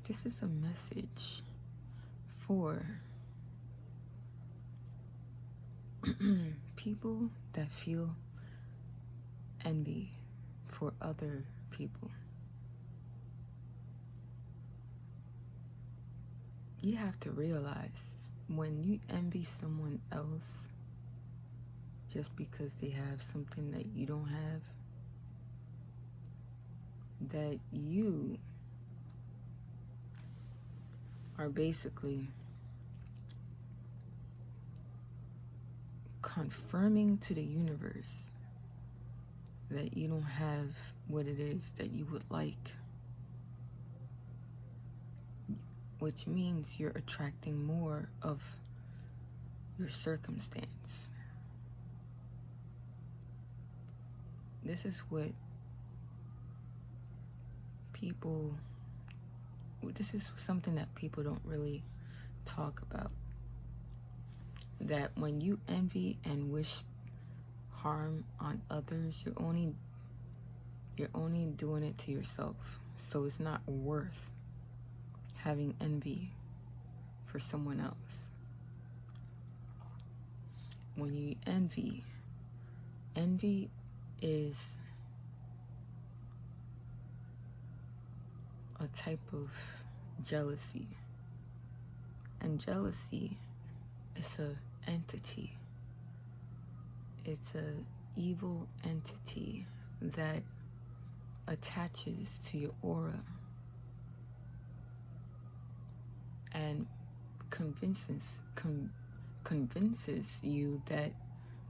This is a message for people that feel envy for other people. You have to realize when you envy someone else just because they have something that you don't have, that you are basically confirming to the universe that you don't have what it is that you would like, which means you're attracting more of your circumstance. This is what this is something that people don't really talk about. That when you envy and wish harm on others, you're only doing it to yourself. So it's not worth having envy for someone else. When you envy is a type of jealousy. And jealousy is an entity. It's an evil entity that attaches to your aura and convinces you that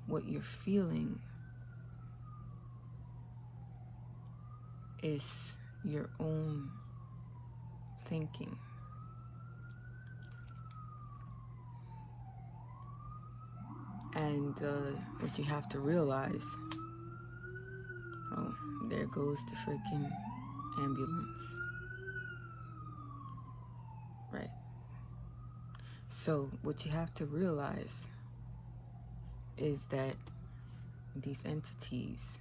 what you're feeling is your own thinking. And what you have to realize, oh, there goes the freaking ambulance. Right. So what you have to realize is that these entities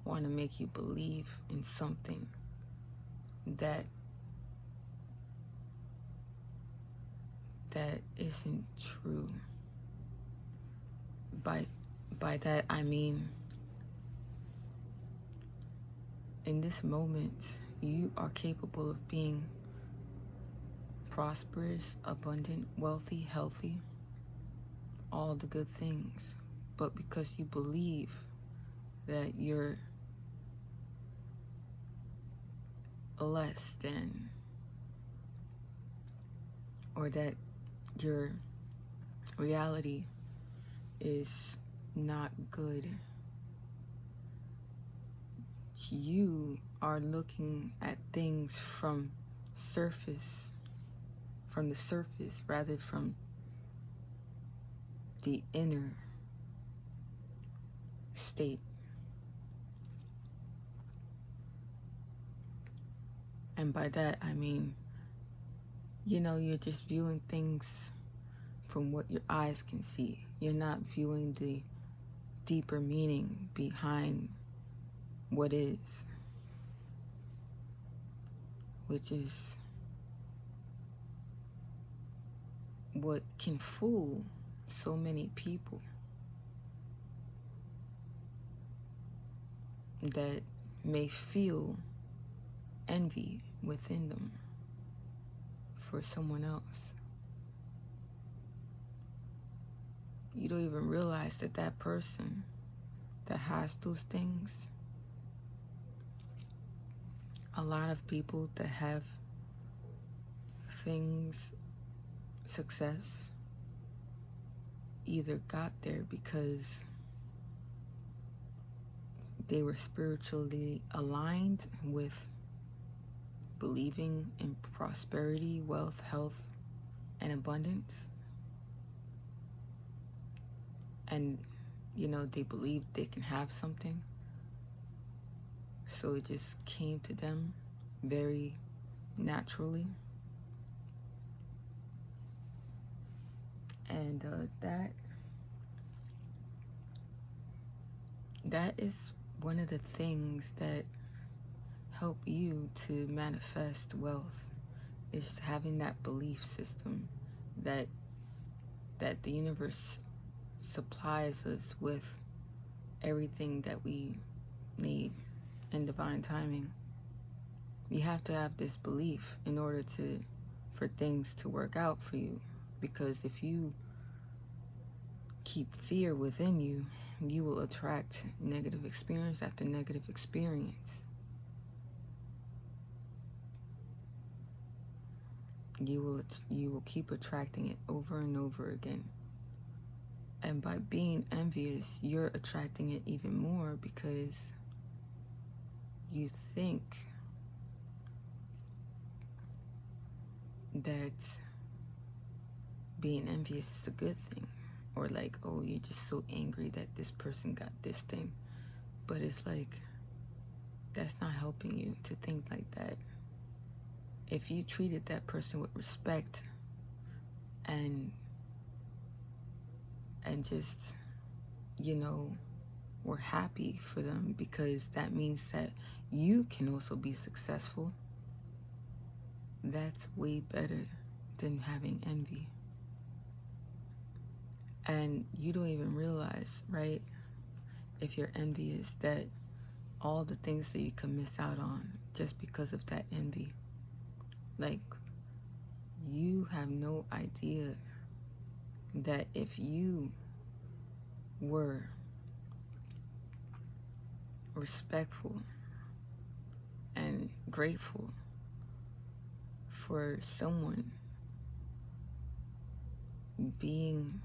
want to make you believe in something that isn't true. By that I mean, in this moment, you are capable of being prosperous, abundant, wealthy, healthy, all the good things. But because you believe that you're less than, or that your reality is not good, you are looking at things from the surface rather from the inner state. And by that I mean, you're just viewing things from what your eyes can see. You're not viewing the deeper meaning behind what is, which is what can fool so many people that may feel envy within them for someone else. You don't even realize that person that has those things, a lot of people that have things, success, either got there because they were spiritually aligned with believing in prosperity, wealth, health, and abundance. And, they believed they can have something. So it just came to them very naturally. And that is one of the things that help you to manifest wealth It's having that belief system that the universe supplies us with everything that we need in divine timing. You have to have this belief in order for things to work out for you. Because if you keep fear within you, you will attract negative experience after negative experience. You will keep attracting it over and over again. And by being envious, you're attracting it even more because you think that being envious is a good thing. Or like, oh, you're just so angry that this person got this thing. But it's like, that's not helping you to think like that. If you treated that person with respect and just, were happy for them, because that means that you can also be successful, that's way better than having envy. And you don't even realize, right, if you're envious, that all the things that you can miss out on just because of that envy. Like, you have no idea that if you were respectful and grateful for someone being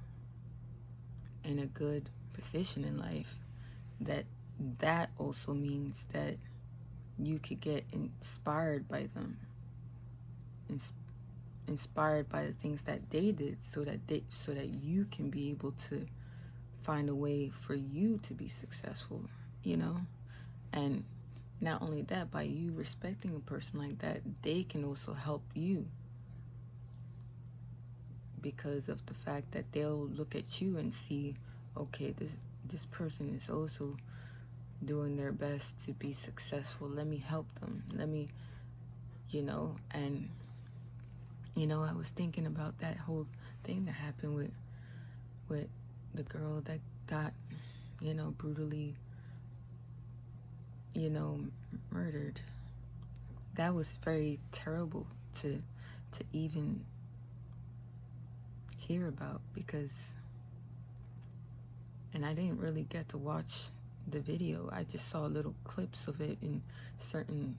in a good position in life, that also means that you could get inspired by them, inspired by the things that they did, so that you can be able to find a way for you to be successful, And not only that, by you respecting a person like that, they can also help you, because of the fact that they'll look at you and see, okay, this person is also doing their best to be successful. Let me help them. Let me, and I was thinking about that whole thing that happened with the girl that got, brutally, murdered. That was very terrible to even hear about, and I didn't really get to watch the video. I just saw little clips of it in certain,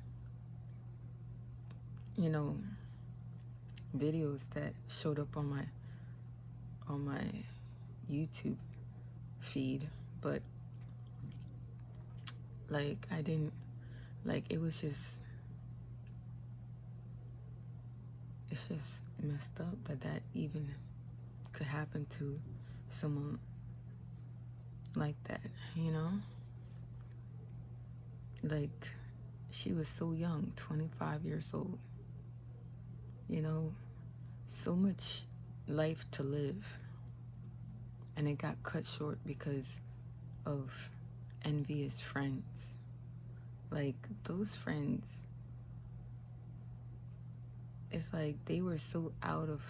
videos that showed up on my YouTube feed, but like I didn't, like, it's just messed up that even could happen to someone like that, Like, she was so young, 25 years old, so much life to live, and it got cut short because of envious friends. Like, those friends, it's like they were so out of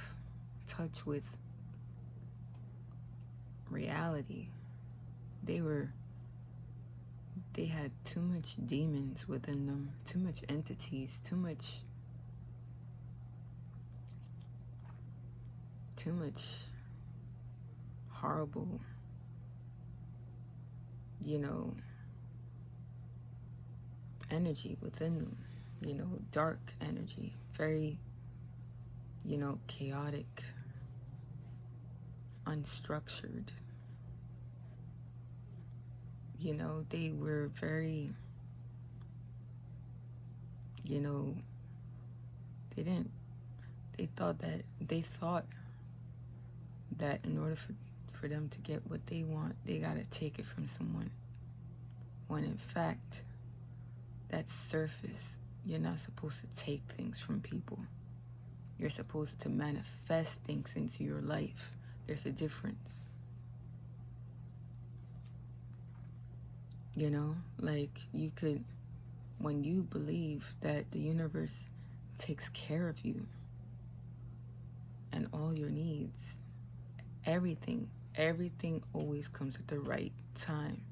touch with reality. They had too much demons within them, too much entities, too much horrible, energy within them, dark energy, very, chaotic, unstructured. They were very, they thought that in order for them to get what they want, they gotta take it from someone. When in fact, that's surface. You're not supposed to take things from people. You're supposed to manifest things into your life. There's a difference. Like, you could, when you believe that the universe takes care of you, and all your needs. Everything always comes at the right time.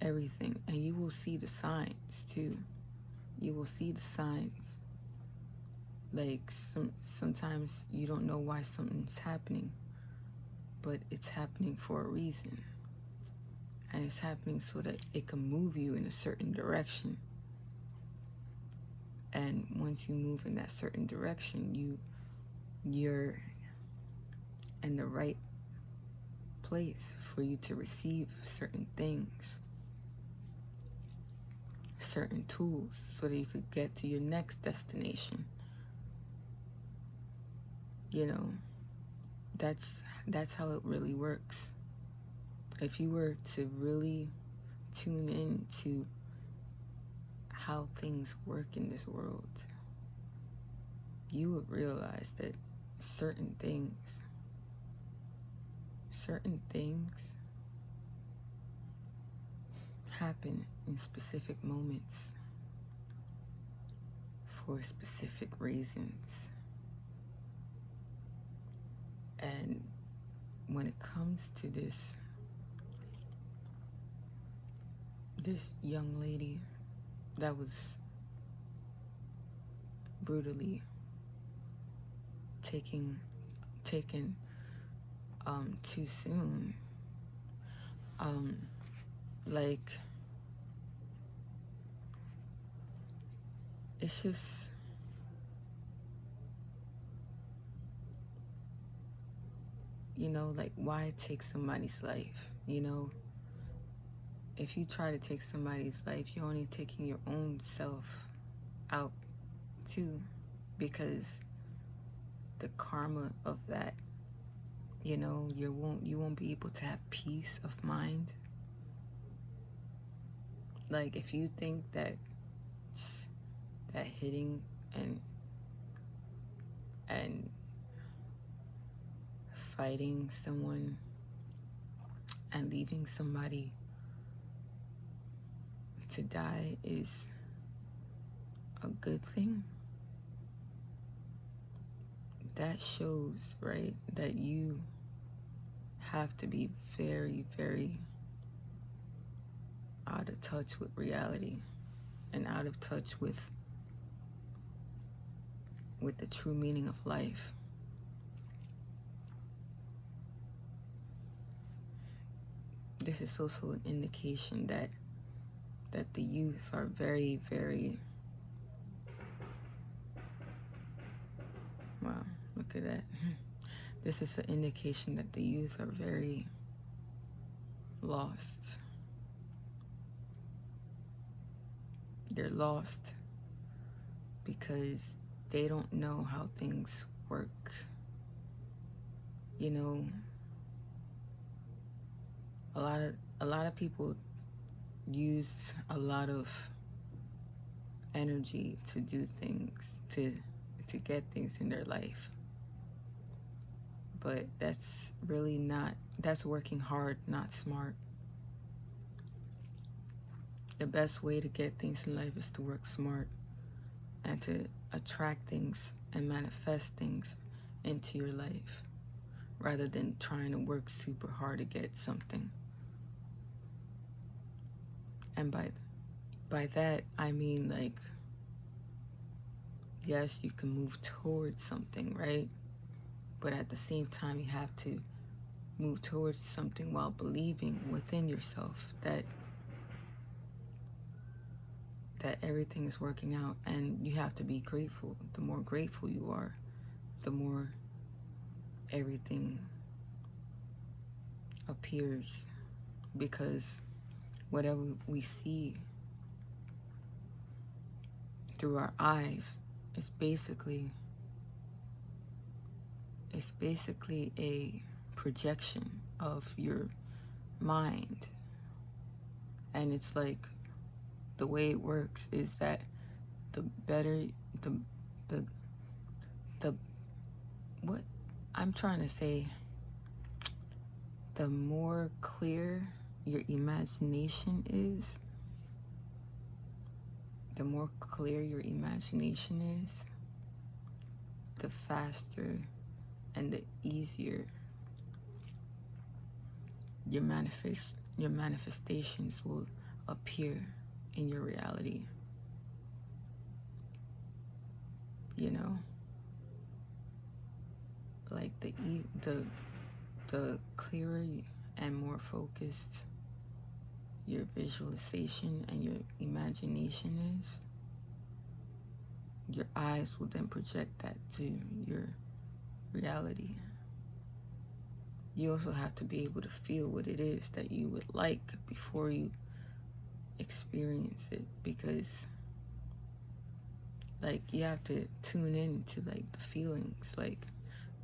Everything. And you will see the signs too. You will see the signs. Like sometimes you don't know why something's happening, but it's happening for a reason. And it's happening so that it can move you in a certain direction. And once you move in that certain direction, you're in the right place for you to receive certain things, certain tools, so that you could get to your next destination. You know, that's how it really works. If you were to really tune in to how things work in this world, you would realize that certain things happen in specific moments for specific reasons. And when it comes to this young lady that was brutally taken too soon, like, it's just, like, why take somebody's life? If you try to take somebody's life, you're only taking your own self out too, because the karma of that, you won't be able to have peace of mind. Like, if you think that hitting and fighting someone and leaving somebody to die is a good thing, that shows, right, that you have to be very, very out of touch with reality and out of touch with the true meaning of life. This is also an indication that the youth are very, very, wow, look at that. This is an indication that the youth are very lost. They're lost because they don't know how things work. A lot of people use a lot of energy to do things, to get things in their life. But that's working hard, not smart. The best way to get things in life is to work smart and to attract things and manifest things into your life, rather than trying to work super hard to get something. And by that, I mean, like, yes, you can move towards something, right? But at the same time, you have to move towards something while believing within yourself that everything is working out. And you have to be grateful. The more grateful you are, the more everything appears, because whatever we see through our eyes is basically a projection of your mind. And it's like, the way it works is that the better what I'm trying to say, the more clear your imagination is, the faster and the easier your manifestations will appear in your reality. You know, like the clearer and more focused your visualization and your imagination is, your eyes will then project that to your reality. You also have to be able to feel what it is that you would like before you experience it, because like you have to tune in to like the feelings. Like,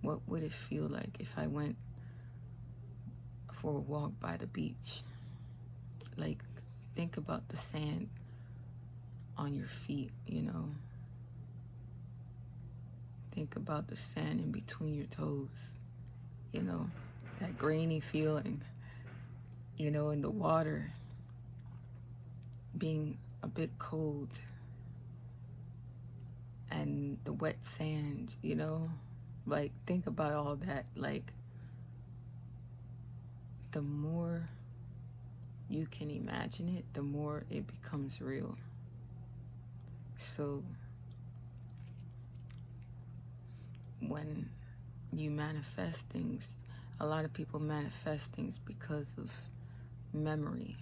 what would it feel like if I went for a walk by the beach? Like, think about the sand on your feet, you know. Think about the sand in between your toes, you know, that grainy feeling, you know, in the water being a bit cold, and the wet sand, you know. Like, think about all that. Like, the more you can imagine it, the more it becomes real. So when you manifest things, a lot of people manifest things because of memory,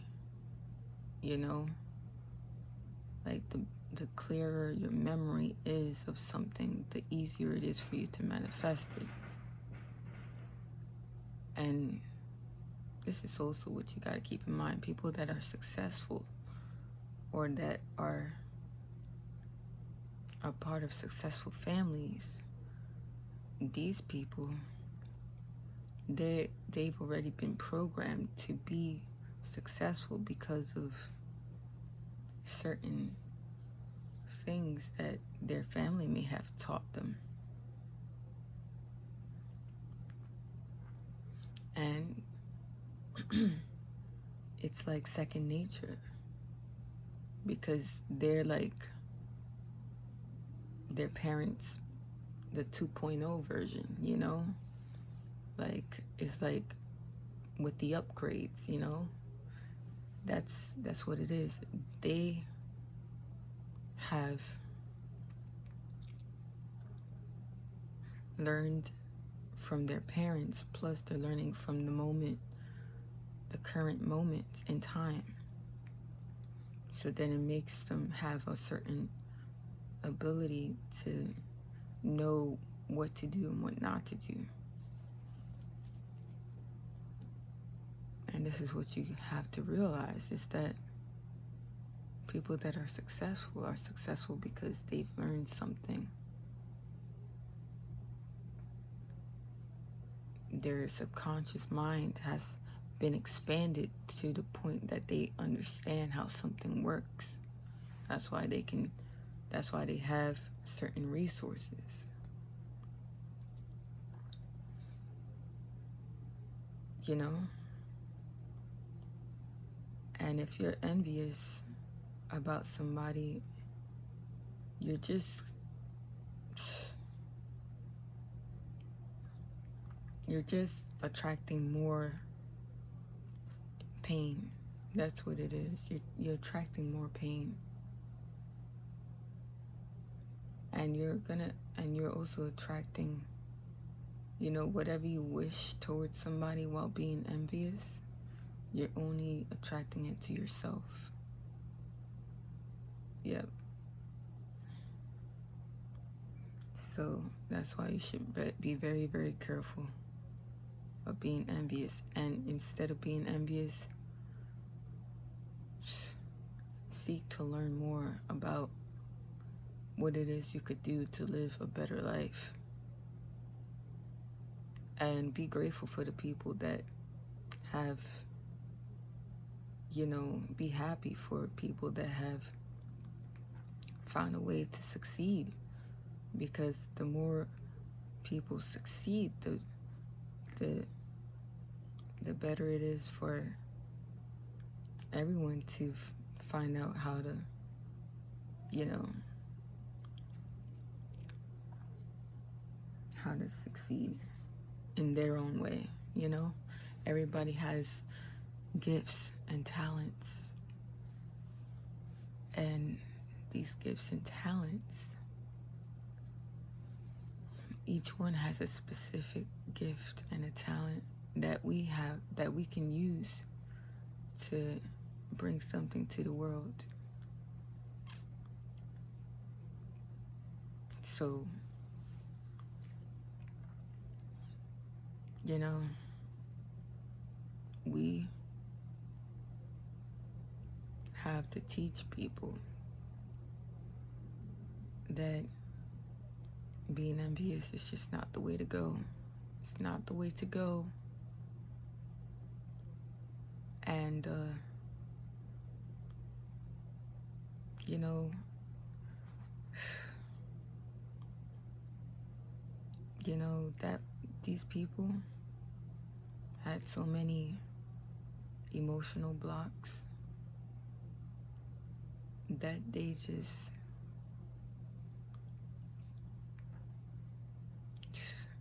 you know. Like, the clearer your memory is of something, the easier it is for you to manifest it. And this is also what you got to keep in mind. People that are successful or that are a part of successful families, these people, they've already been programmed to be successful because of certain things that their family may have taught them. And it's like second nature, because they're like their parents, the 2.0 version, you know. Like, it's like with the upgrades, you know. That's what it is. They have learned from their parents, plus they're learning from the current moment in time. So then it makes them have a certain ability to know what to do and what not to do. And this is what you have to realize, is that people that are successful because they've learned something. Their subconscious mind has been expanded to the point that they understand how something works. That's why they have certain resources. You know? And if you're envious about somebody, you're just attracting more pain. That's what it is. You're attracting more pain. And you're also attracting, you know, whatever you wish towards somebody while being envious, you're only attracting it to yourself. Yep. So that's why you should be very, very careful of being envious. And instead of being envious, seek to learn more about what it is you could do to live a better life. And be grateful for the people that have, you know, be happy for people that have found a way to succeed. Because the more people succeed, the better it is for everyone to find out how to, you know, how to succeed. in their own way, you know? Everybody has gifts and talents, and these gifts and talents, each one has a specific gift and a talent that we have, that we can use to bring something to the world. So, you know, we have to teach people that being envious is just not the way to go. It's not the way to go. And, you know, that these people had so many emotional blocks that they just,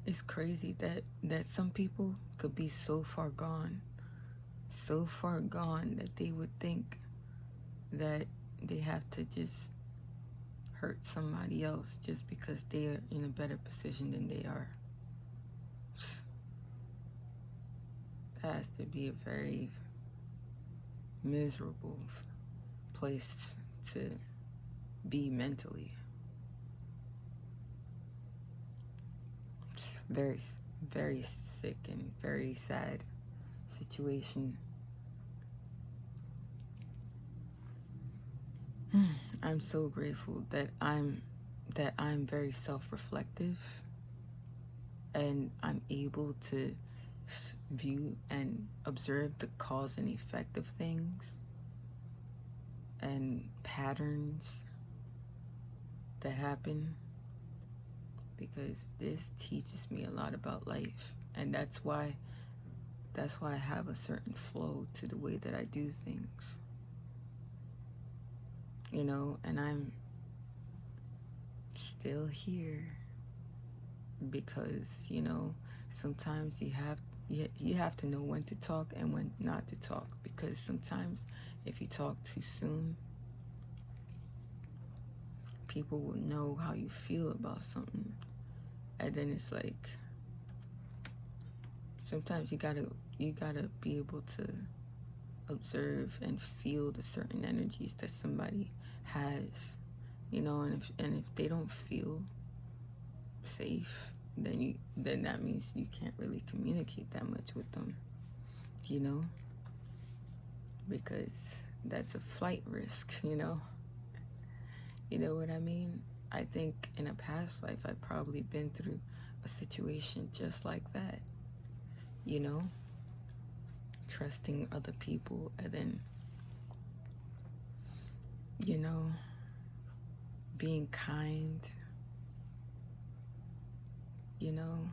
it's crazy that some people could be so far gone that they would think that they have to just hurt somebody else just because they are in a better position than they are. That has to be a very miserable place to be mentally. It's very, very sick and very sad situation. I'm so grateful that I'm very self-reflective, and I'm able to view and observe the cause and effect of things and patterns that happen, because this teaches me a lot about life, and that's why I have a certain flow to the way that I do things. You know, and I'm still here because, you know, sometimes you have to know when to talk and when not to talk, because sometimes if you talk too soon, people will know how you feel about something, and then it's like, sometimes you gotta be able to observe and feel the certain energies that somebody has, you know, and if they don't feel safe, then that means you can't really communicate that much with them, you know, because that's a flight risk, you know what I mean? I think in a past life I've probably been through a situation just like that, you know, trusting other people, and then, you know, being kind, you know,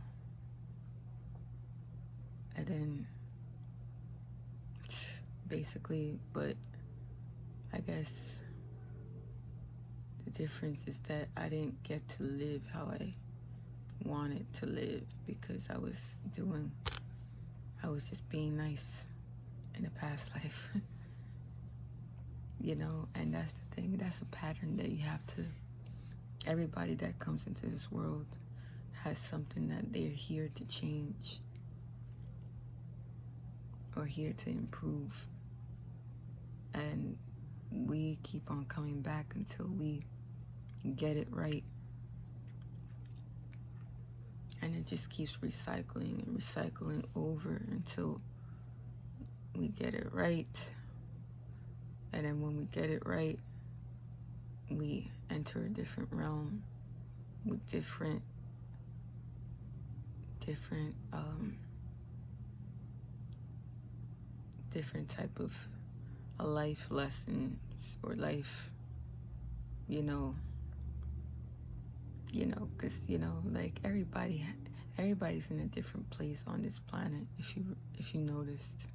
and then basically, but I guess the difference is that I didn't get to live how I wanted to live, because I was just being nice in a past life. You know, and that's the thing, that's a pattern that you have to, everybody that comes into this world has something that they're here to change or here to improve, and we keep on coming back until we get it right, and it just keeps recycling and recycling over until we get it right. And then when we get it right, we enter a different realm with different type of life lessons or life, you know, because, you know, like everybody's in a different place on this planet, if you noticed,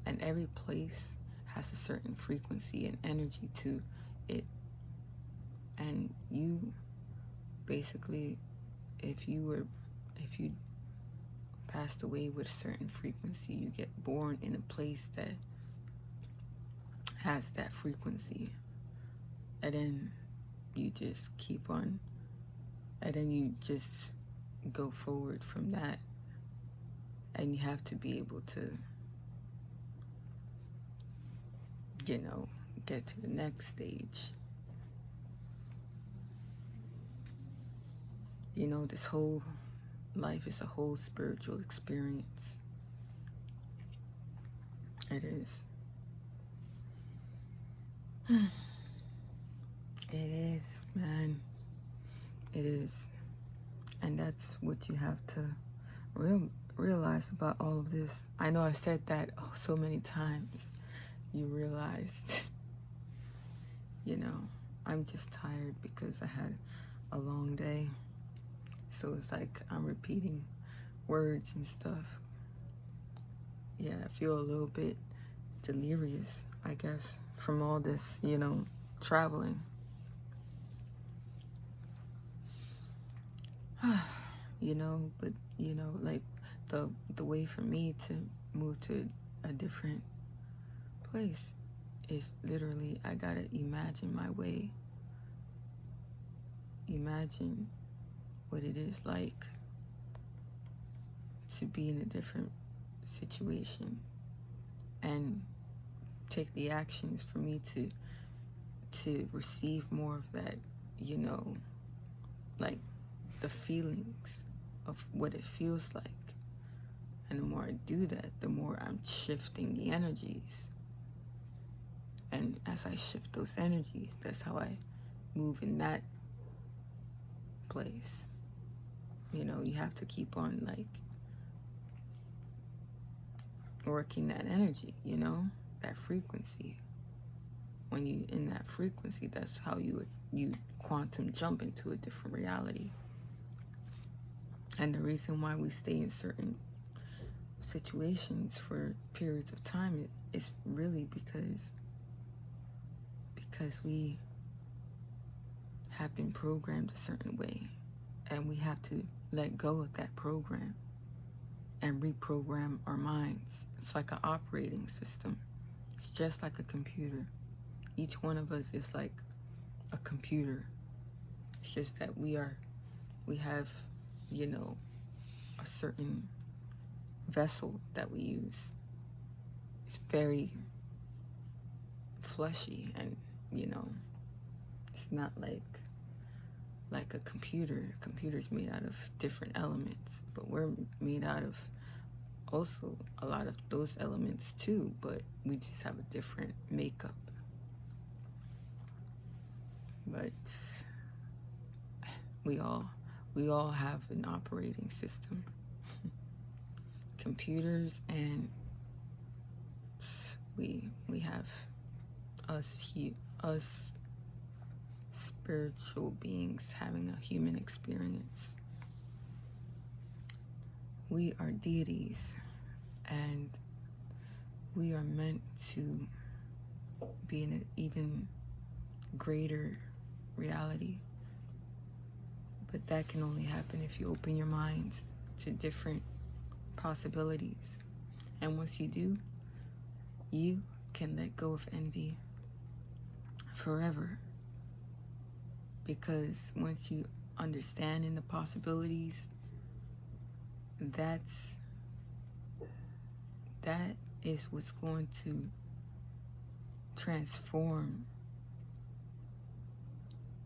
and every place has a certain frequency and energy to it, and you basically, if you passed away with a certain frequency. You get born in a place that has that frequency. And then you just keep on, and then you just go forward from that. And you have to be able to, get to the next stage. This whole life is a whole spiritual experience. It is. It is, man. It is. And that's what you have to realize about all of this. I know I said that so many times. You realize, I'm just tired because I had a long day. So it's like I'm repeating words and stuff. Yeah, I feel a little bit delirious, I guess, from all this, traveling. But like the way for me to move to a different place is literally I gotta imagine my way. Imagine what it is like to be in a different situation and take the actions for me to receive more of that, like the feelings of what it feels like. And the more I do that, the more I'm shifting the energies. And as I shift those energies, that's how I move in that place. You have to keep on working that energy, that frequency. When you in that frequency, that's how you quantum jump into a different reality. And the reason why we stay in certain situations for periods of time is really because we have been programmed a certain way, and we have to let go of that program and reprogram our minds. It's like an operating system. It's just like a computer. Each one of us is like a computer. It's just that we have, a certain vessel that we use. It's very fleshy, and it's not like a computer. A computer's made out of different elements, but we're made out of also a lot of those elements too, but we just have a different makeup. But we all have an operating system. Computers, and we have us spiritual beings having a human experience. We are deities, and we are meant to be in an even greater reality. But that can only happen if you open your mind to different possibilities. And once you do, you can let go of envy forever. Because once you understand in the possibilities, that is what's going to transform,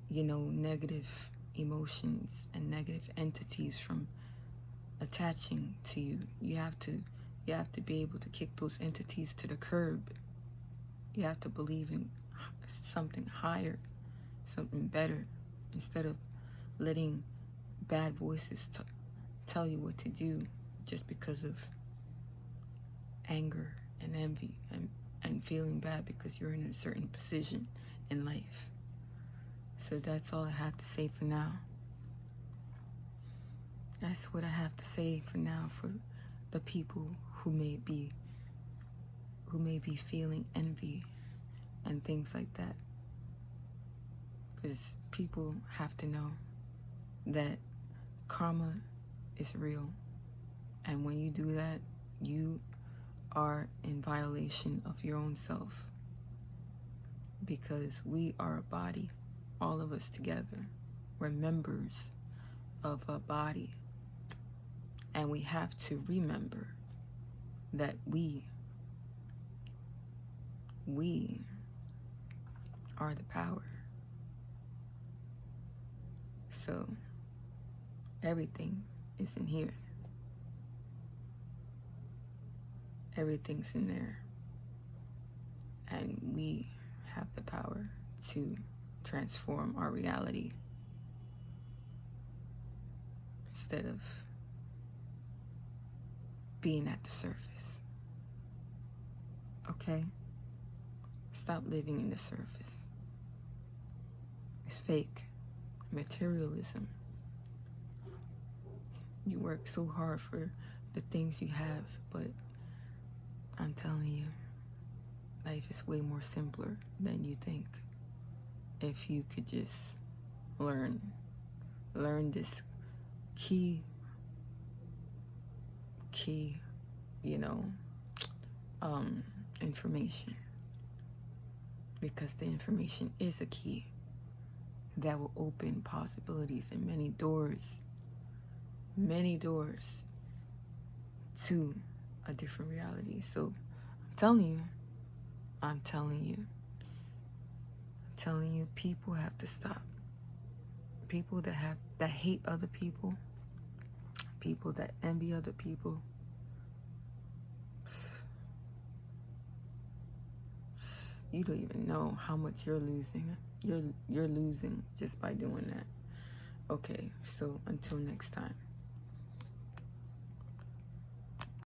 negative emotions and negative entities from attaching to you. You have to be able to kick those entities to the curb. You have to believe in something higher, something better, instead of letting bad voices tell you what to do just because of anger and envy and feeling bad because you're in a certain position in life. So that's all I have to say for now. That's what I have to say for now for the people who may be feeling envy and things like that. Because people have to know that karma is real. And when you do that, you are in violation of your own self, because we are a body, all of us together. We're members of a body, and we have to remember that we are the power. So everything is in here. Everything's in there. And we have the power to transform our reality instead of being at the surface. Okay? Stop living in the surface. It's fake. Materialism. You work so hard for the things you have, but I'm telling you, life is way more simpler than you think. If you could just learn this key, information. Because the information is a key that will open possibilities and many doors to a different reality. So I'm telling you, people have to stop. People that hate other people, people that envy other people, you don't even know how much you're losing. You're losing just by doing that. Okay, so until next time.